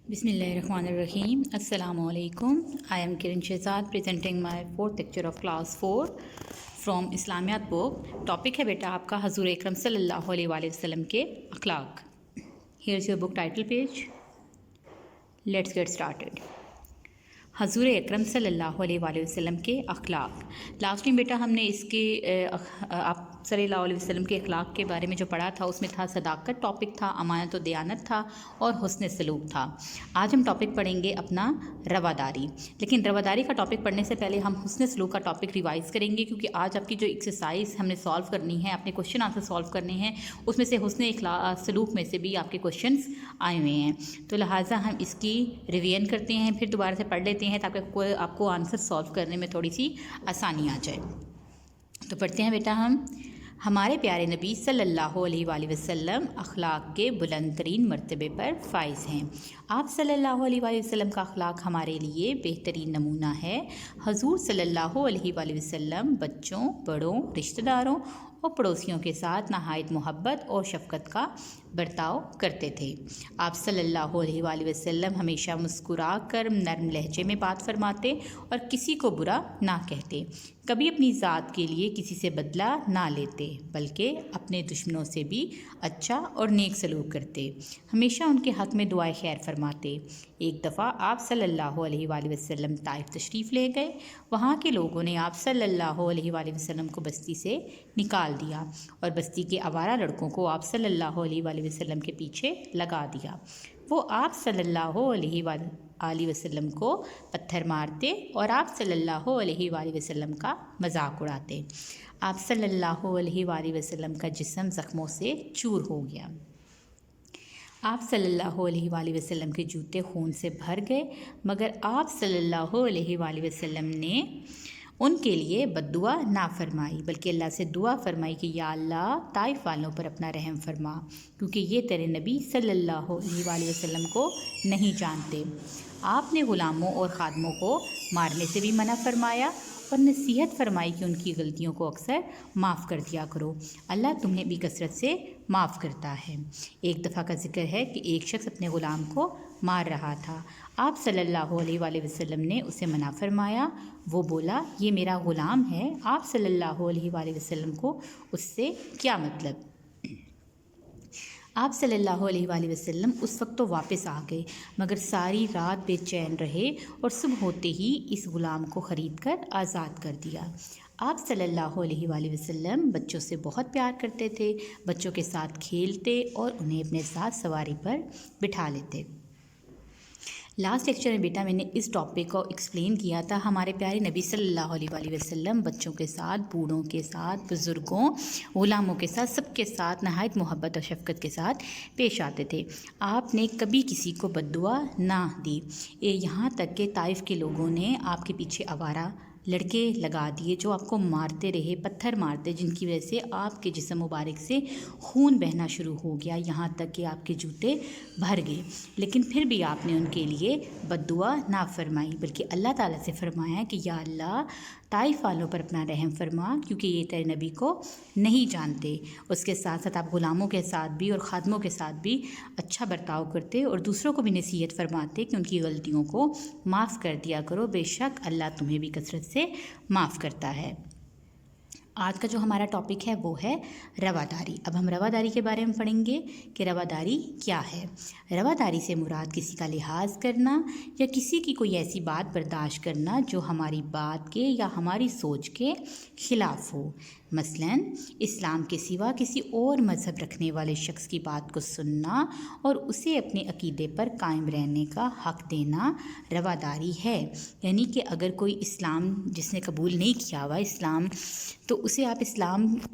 Bismillahirrahmanirrahim. Assalamu alaikum. I am Kiran Shehzad presenting my fourth lecture of class 4 from Islamiyat book. Topic है बेटा आपका हजूर अकरम सल्लल्लाहु अलैहि वसल्लम के अखलाक. Here's your book title page. Let's get started. हजूर अकरम सल्लल्लाहु अलैहि वसल्लम के अखलाक. लास्ट टाइम बेटा हमने इसके आप सल्लल्लाहु अलैहि वसल्लम के अखलाक के बारे में जो पढ़ा था उसमें था सदाकत टॉपिक था, अमानत और दयानत था और हुस्न सलूक था. आज हम टॉपिक पढ़ेंगे अपना रवादारी. लेकिन रवादारी का टॉपिक पढ़ने से पहले हम हुस्न सलूक का टॉपिक रिवाइज़ करेंगे, क्योंकि आज आपकी जो एक्सरसाइज हमने सॉल्व करनी है, अपने क्वेश्चन आंसर सॉल्व करने हैं, उसमें से हुस्न सलूक में से भी आपके क्वेश्चंस आए हुए हैं. तो लिहाजा हम इसकी रिवीजन करते हैं, फिर दोबारा से पढ़ लेते हैं ताकि आपको आंसर सॉल्व करने में थोड़ी सी आसानी आ जाए. तो पढ़ते हैं बेटा हम. हमारे प्यारे नबी सल्लल्लाहु अलैहि वसल्लम अखलाक के बुलंद तरीन मर्तबे पर फाइज हैं. आप सल्लल्लाहु अलैहि वसल्लम का अखलाक हमारे लिए बेहतरीन नमूना है. हजूर सल्लल्लाहु अलैहि वसल्लम बच्चों, बड़ों, रिश्तेदारों और पड़ोसियों के साथ नहायत मोहब्बत और शफ़क़त का बर्ताव करते थे. आप सल्लल्लाहु अलैहि वसल्लम हमेशा मुस्कुरा कर नरम लहजे में बात फरमाते और किसी को बुरा ना कहते. कभी अपनी ज़ात के लिए किसी से बदला ना लेते, बल्कि अपने दुश्मनों से भी अच्छा और नेक सलूक करते. हमेशा उनके हक़ में दुआए खैर फरमाते. एक दफ़ा आप सल्लल्लाहु अलैहि वसल्लम ताइफ तशरीफ़ ले गए. वहाँ के लोगों ने आप सल्लल्लाहु अलैहि वसल्लम को बस्ती से निकाल दिया और बस्ती के आवारा लड़कों को आप सल्लल्लाहु अलैहि वसल्लम के पीछे लगा दिया. वो आप सल्लल्लाहु अलैहि वसल्लम को पत्थर मारते और आप सल्लल्लाहु अलैहि वसल्लम का मजाक उड़ाते. आप सल्लल्लाहु अलैहि वसल्लम का जिस्म ज़ख्मों से चूर हो गया. आप सल्लल्लाहु अलैहि वसल्लम के जूते खून से भर गए, मगर आप सल्लल्लाहु अलैहि वसल्लम ने उनके लिए बद्दुआ ना फरमाई, बल्कि अल्लाह से दुआ फरमाई कि या अल्लाह ताइफ वालों पर अपना रहम फरमा, क्योंकि ये तेरे नबी सल्लल्लाहु अलैहि वसल्लम को नहीं जानते. आपने ग़ुलामों और ख़ादमों को मारने से भी मना फरमाया और नसीहत फरमाई कि उनकी गलतियों को अक्सर माफ़ कर दिया करो. अल्लाह तुम्हें भी कसरत से माफ़ करता है. एक दफ़ा का जिक्र है कि एक शख्स अपने ग़ुलाम को मार रहा था. आप सल्लल्लाहु अलैहि वसल्लम ने उसे मना फरमाया. वो बोला, ये मेरा ग़ुलाम है. आप सल्लल्लाहु अलैहि वसल्लम को उससे क्या मतलब. आप सल्लल्लाहु अलैहि वसल्लम उस वक्त तो वापस आ गए, मगर सारी रात बेचैन रहे और सुबह होते ही इस ग़ुलाम को ख़रीद कर आज़ाद कर दिया. आप सल्लल्लाहु अलैहि वसल्लम बच्चों से बहुत प्यार करते थे. बच्चों के साथ खेलते और उन्हें अपने साथ सवारी पर बिठा लेते. लास्ट लेक्चर में बेटा मैंने इस टॉपिक को एक्सप्लेन किया था. हमारे प्यारे नबी सल्लल्लाहु अलैहि वसल्लम बच्चों के साथ, बूढ़ों के साथ, बुज़ुर्गों, ग़ुलामों के साथ, सबके साथ नहायत मोहब्बत और शफ़क़त के साथ पेश आते थे. आपने कभी किसी को बद्दुआ ना दी. यहाँ तक कि ताइफ के लोगों ने आपके पीछे आवारा लड़के लगा दिए जो आपको मारते रहे, पत्थर मारते, जिनकी वजह से आपके जिस्म मुबारक से खून बहना शुरू हो गया, यहाँ तक कि आपके जूते भर गए. लेकिन फिर भी आपने उनके लिए बद्दुआ ना फरमाई, बल्कि अल्लाह ताला से फरमाया कि या अल्लाह ताइफ वालों पर अपना रहम फरमा, क्योंकि ये तेरे नबी को नहीं जानते. उसके साथ साथ आप ग़ुलामों के साथ भी और ख़ादमों के साथ भी अच्छा बर्ताव करते और दूसरों को भी नसीहत फरमाते कि उनकी गलतियों को माफ़ कर दिया करो. बेशक अल्लाह तुम्हें भी कसरत से माफ़ करता है. आज का जो हमारा टॉपिक है वो है रवादारी. अब हम रवादारी के बारे में पढ़ेंगे कि रवादारी क्या है. रवादारी से मुराद किसी का लिहाज करना या किसी की कोई ऐसी बात बर्दाश्त करना जो हमारी बात के या हमारी सोच के ख़िलाफ़ हो. मसलन इस्लाम के सिवा किसी और मज़हब रखने वाले शख्स की बात को सुनना और उसे अपने अक़ीदे पर कायम रहने का हक़ देना रवादारी है. यानी कि अगर कोई इस्लाम जिसने कबूल नहीं किया हुआ इस्लाम, तो उसे आप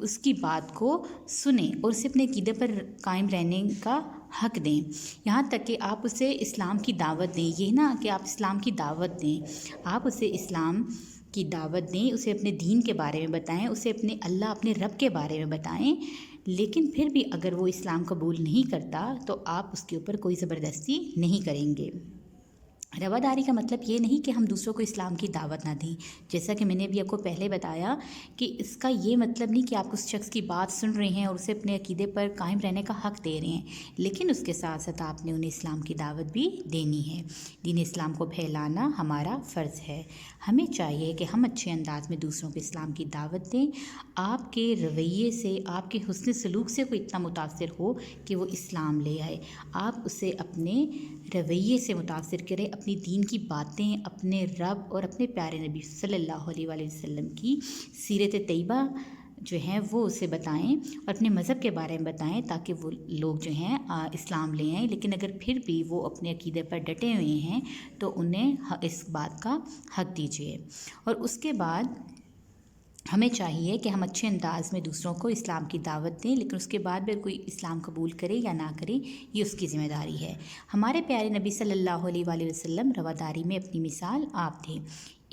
उसकी बात को सुने और उसे अपने अक़ीदे पर कायम रहने का हक़ दें. यहाँ तक कि आप उसे इस्लाम की दावत दें. ये ना कि आप इस्लाम की दावत दें, आप उसे इस्लाम की दावत दें, उसे अपने दीन के बारे में बताएं, उसे अपने अल्लाह, अपने रब के बारे में बताएं. लेकिन फिर भी अगर वो इस्लाम कबूल नहीं करता तो आप उसके ऊपर कोई ज़बरदस्ती नहीं करेंगे. रवादारी का मतलब ये नहीं कि हम दूसरों को इस्लाम की दावत ना दें, जैसा कि मैंने अभी आपको पहले बताया कि इसका ये मतलब नहीं कि आप उस शख्स की बात सुन रहे हैं और उसे अपने अकीदे पर कायम रहने का हक़ दे रहे हैं, लेकिन उसके साथ साथ आपने उन्हें इस्लाम की दावत भी देनी है। दीन इस्लाम को फैलाना हमारा फ़र्ज़ है। हमें चाहिए कि हम अच्छे अंदाज में दूसरों को इस्लाम की दावत दें। आपके रवैये से, आपके हुस्न सलूक से कोई इतना मुतासिर हो कि वो इस्लाम ले आए, आप उसे अपने रवैये से मुतासिर करें, अपनी दीन की बातें, अपने रब और अपने प्यारे नबी सल्लल्लाहु अलैहि वसल्लम की सीरत तैयबा जो हैं वो उसे बताएं और अपने मज़हब के बारे में बताएं, ताकि वो लोग जो हैं इस्लाम ले आएँ। लेकिन अगर फिर भी वो अपने अकीदे पर डटे हुए हैं तो उन्हें इस बात का हक़ दीजिए। और उसके बाद हमें चाहिए कि हम अच्छे अंदाज में दूसरों को इस्लाम की दावत दें, लेकिन उसके बाद भी कोई इस्लाम कबूल करे या ना करे ये उसकी ज़िम्मेदारी है। हमारे प्यारे नबी सल्लल्लाहु अलैहि वसल्लम रवादारी में अपनी मिसाल आप थे।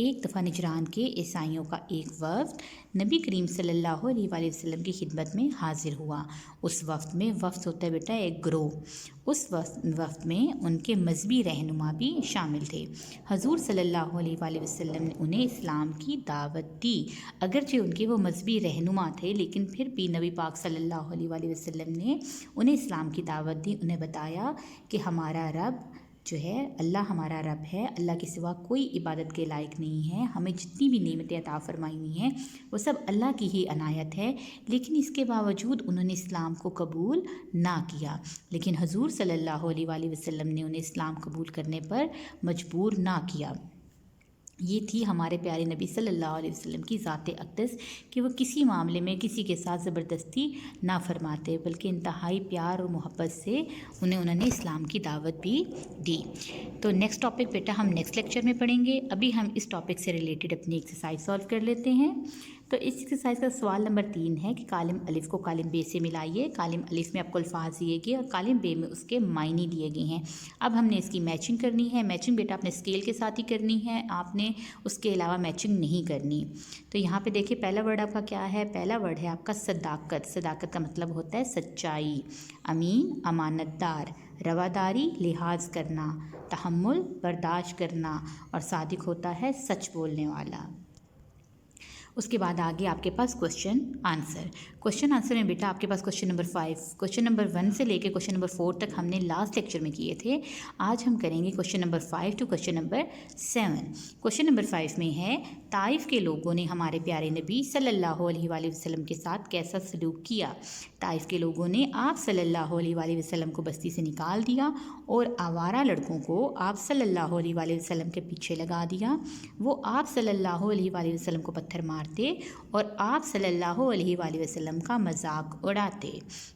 एक दफ़ा निजरान के ईसाइयों का एक वफ़द नबी करीम सल्लल्लाहु अलैहि वसल्लम की खिदमत में हाज़िर हुआ। उस वफ़द में होता है बेटा एक ग्रोह। उस वफ़द में उनके मजहबी रहनुमा भी शामिल थे। हजूर सल्लल्लाहु अलैहि वसल्लम ने उन्हें इस्लाम की दावत दी। अगरचे उनके वो मजहबी रहनुमा थे, लेकिन फिर भी नबी पाक सल्लल्लाहु अलैहि वसल्लम ने उन्हें इस्लाम की दावत दी। उन्हें बताया कि हमारा रब जो है, अल्लाह हमारा रब है, अल्लाह के सिवा कोई इबादत के लायक नहीं है। हमें जितनी भी नेमतें अता फरमाई हुई हैं वो सब अल्लाह की ही अनायत है, लेकिन इसके बावजूद उन्होंने इस्लाम को कबूल ना किया। लेकिन हजूर सल्लल्लाहु अलैहि वसल्लम ने उन्हें इस्लाम कबूल करने पर मजबूर ना किया। ये थी हमारे प्यारे नबी सल्लल्लाहु अलैहि वसल्लम की ज़ात अक़दस कि वो किसी मामले में किसी के साथ ज़बरदस्ती ना फरमाते, बल्कि इंतहाई प्यार और मोहब्बत से उन्होंने इस्लाम की दावत भी दी। तो नेक्स्ट टॉपिक बेटा हम नेक्स्ट लेक्चर में पढ़ेंगे। अभी हम इस टॉपिक से रिलेटेड अपनी एक्सरसाइज सॉल्व कर लेते हैं। तो इस एक्सरसाइज का सवाल नंबर 3 है कि कालिम अलिफ को कालिम बे से मिलाइए। कालिम अलिफ में आपको अल्फाज दिए गए और कालिम बे में उसके मायने दिए गए हैं। अब हमने इसकी मैचिंग करनी है। मैचिंग बेटा अपने स्केल के साथ ही करनी है, आपने उसके अलावा मैचिंग नहीं करनी। तो यहाँ पे देखिए पहला वर्ड आपका क्या है। पहला वर्ड है आपका सदाकत। सदाकत का मतलब होता है सच्चाई। अमीन अमानतदार, रवादारी लिहाज करना, तहम्मुल बर्दाश्त करना, और सादिक होता है सच बोलने वाला। उसके बाद आगे आपके पास क्वेश्चन आंसर। क्वेश्चन आंसर में बेटा आपके पास क्वेश्चन नंबर 5, क्वेश्चन नंबर 1 से लेकर क्वेश्चन नंबर 4 तक हमने लास्ट लेक्चर में किए थे। आज हम करेंगे question number 5 to question number 7। Question number 5 में है, ताइफ के लोगों ने हमारे प्यारे नबी सल्लल्लाहु अलैहि वसल्लम के साथ कैसा सलूक किया। ताइफ के लोगों ने आप सल्लल्लाहु अलैहि वसल्लम को बस्ती से निकाल दिया और आवारा लड़कों को आप सल्लल्लाहु अलैहि वसल्लम के पीछे लगा दिया। वो आप सल्लल्लाहु अलैहि वसल्लम को पत्थर मारते और आप सल्लल्लाहु अलैहि वसल्लम का मजाक उड़ाते।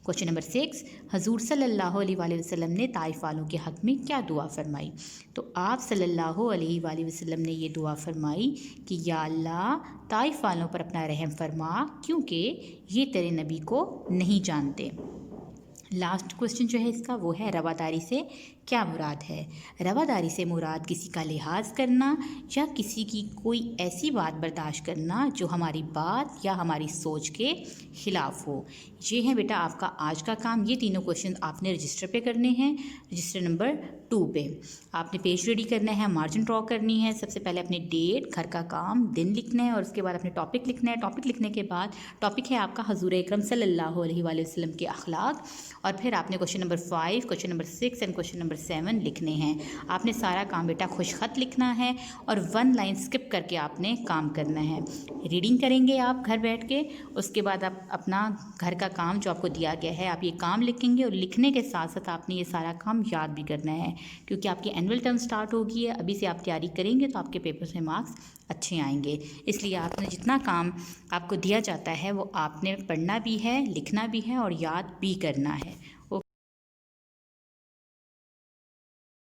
क्वेश्चन नंबर 6, हजूर सल्लल्लाहु अलैहि वसल्लम ने ताइफ वालों के हक़ में क्या दुआ फरमाई। तो आप सल्लल्लाहु अलैहि वसल्लम ने ये दुआ फरमाई कि या अल्लाह ताइफ वालों पर अपना रहम फरमा, क्योंकि ये तेरे नबी को नहीं जानते। लास्ट क्वेश्चन जो है इसका वो है, रवादारी से क्या मुराद है। रवादारी से मुराद किसी का लिहाज करना या किसी की कोई ऐसी बात बर्दाश्त करना जो हमारी बात या हमारी सोच के ख़िलाफ़ हो। ये है बेटा आपका आज का काम। ये तीनों क्वेश्चन आपने रजिस्टर पे करने हैं, रजिस्टर नंबर 2 पे। आपने पेज रेडी करना है, मार्जिन ड्रॉ करनी है। सबसे पहले अपनी डेट, घर का काम, दिन लिखना है और उसके बाद अपने टॉपिक लिखना है। टॉपिक लिखने के बाद टॉपिक है आपका हजूर अकरम सल्लल्लाहु अलैहि वसल्लम के अखलाक, और फिर आपने question number 5, question number 6 and question number 7 लिखने हैं। आपने सारा काम बेटा खुशखत लिखना है और 1 लाइन स्किप करके आपने काम करना है। रीडिंग करेंगे आप घर बैठ के, उसके बाद आप अपना घर का काम जो आपको दिया गया है आप ये काम लिखेंगे, और लिखने के साथ साथ आपने ये सारा काम याद भी करना है, क्योंकि आपकी एनुअल टर्म स्टार्ट होगी है। अभी से आप तैयारी करेंगे तो आपके पेपर्स में मार्क्स अच्छे आएंगे। इसलिए आपने जितना काम आपको दिया जाता है वो आपने पढ़ना भी है, लिखना भी है और याद भी करना है।